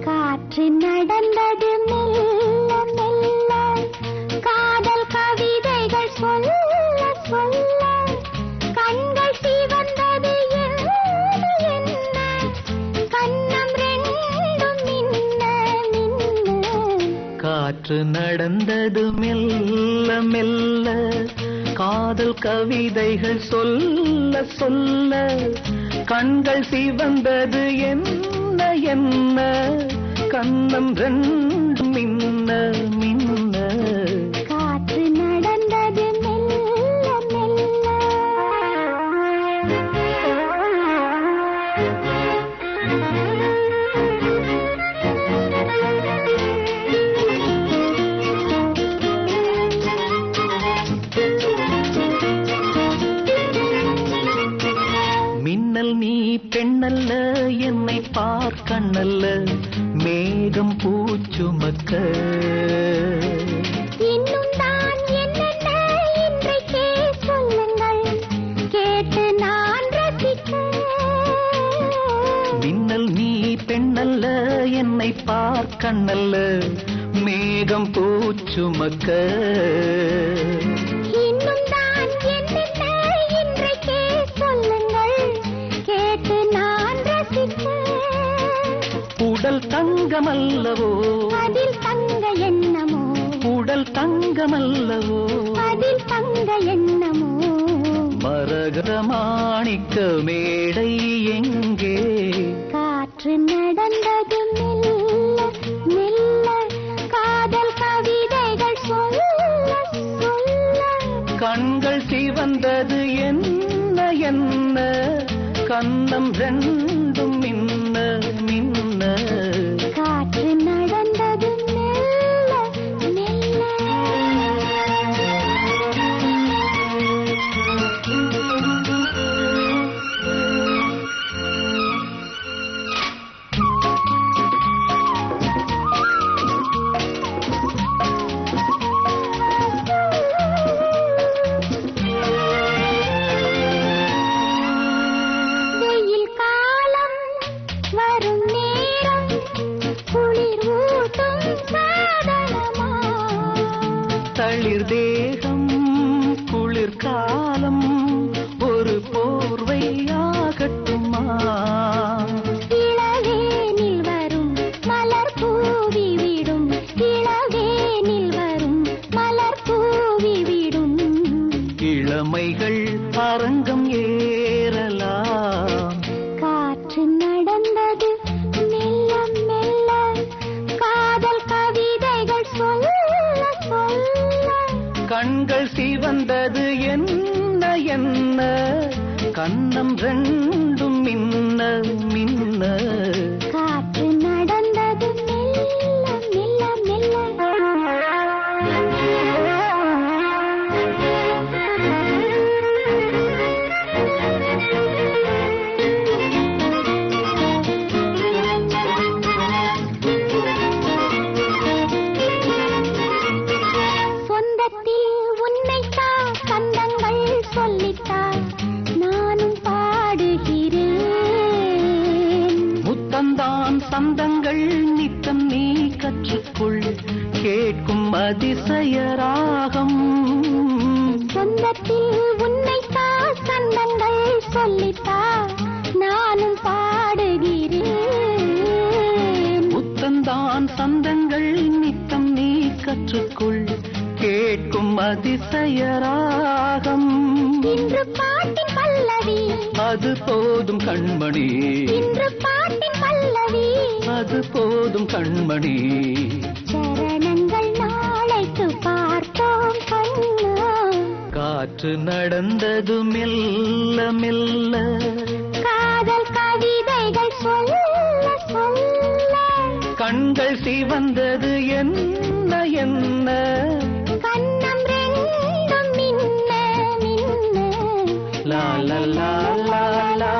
காற்று நடந்தது மெல்ல மெல்ல, காதல் கவிதைகள் சொல்ல சொல்ல, கண்கள் சிவந்தது என்ன, கண்ணம் ரெண்டும் மின்ன மின்ன. காற்று நடந்தது மெல்ல மெல்ல, காதல் கவிதைகள் சொல்ல சொல்ல, கண்கள் சிவந்தது என்ன என்ன, கண்ணம் ரெண்டும் மின்ன மின்ன. காற்று நடந்தது மெல்ல மெல்ல. மின்னல் நீ பெண்ணல்ல, என்னை பார்க்கண்ணல்ல, மேகம் பூச்சுமக்க. இன்னும் தான் என்னென்ன இன்றைக்கே சொல்லுங்கள், கேட்டு நான் ரசிக்க. மின்னல் நீ பெண்ணல்ல, என்னை பார்க்கண்ணல்ல, மேகம் பூச்சுமக்க. இன்னும் தான் என்னென்ன இன்றைக்கே சொல்லுங்கள், கேட்டு நான் ரசிக்க. உடல் தங்கமல்லவோ, அதில் தங்க எண்ணமோ, உடல் தங்கமல்லவோ, அதில் தங்க எண்ணமோ. மரகத மாணிக்க மேடை எங்கே? காற்று நடந்தது மெல்ல மெல்ல, காதல் கவிதைகள் சொல்ல சொல்ல, கண்கள் சிவந்தது என்ன என்ன, கண்ணம் ரெண்டும் மின்ன மின்ன. காற்று நடந்தது மெல்ல மெல்ல. வெயில் காலம் வரும் நேரம், குளிர் ஊட்டும் சாதனமா. தளிர் தேகம் குளிர் காலம், ஒரு போர்வையாகட்டுமா? இளவேனில் வரும் மலர் தூவி விடும், இளவேனில் வரும் மலர் தூவி விடும். இளமைகள் அரங்கம் ஏறலாம். காற்று நடந்தது மெல்ல மெல்ல, காதல் கவிதைகள் சொல்ல சொல்ல, கண்கள் சிவந்தது என்ன என்ன, கண்ணம் ரெண்டும் மின்ன மின்ன. காற்று நடந்தது மெல்ல மெல்ல மெல்ல. சொந்தத்தில் உன்னைத்தா கந்தங்கள் சொல்லித்தா, நானும் பாடுகிறேன். முத்தந்தான் சந்தங்கள் நித்தம் நீ கற்றுக்கொள், கேட்கும் அதிசய ராகம். சொந்தத்தில் உன்னைத்தா சந்தங்கள் சொல்லித்தா, நானும் பாடுகிறேன். முத்தந்தான் சந்தங்கள் நித்தம் நீ கற்றுக்கொள், கேட்கும் அதிசய ராகம். இன்று பாட்டின் பல்லவி, அது போதும் கண்மணி, இன்று பாட்டின் பல்லவி, அது போதும் கண்மணி. சரணங்கள் நாளைக்கு பார்ப்போம் கண்ணா. காற்று நடந்தது மெல்ல மெல்ல, காதல் கவிதைகள் சொல்ல சொல்ல, கண்கள் சிவந்தது என்ன என்ன, கண்ணம் ரெண்டும் மின்ன மின்ன. லா லா லா லா லா.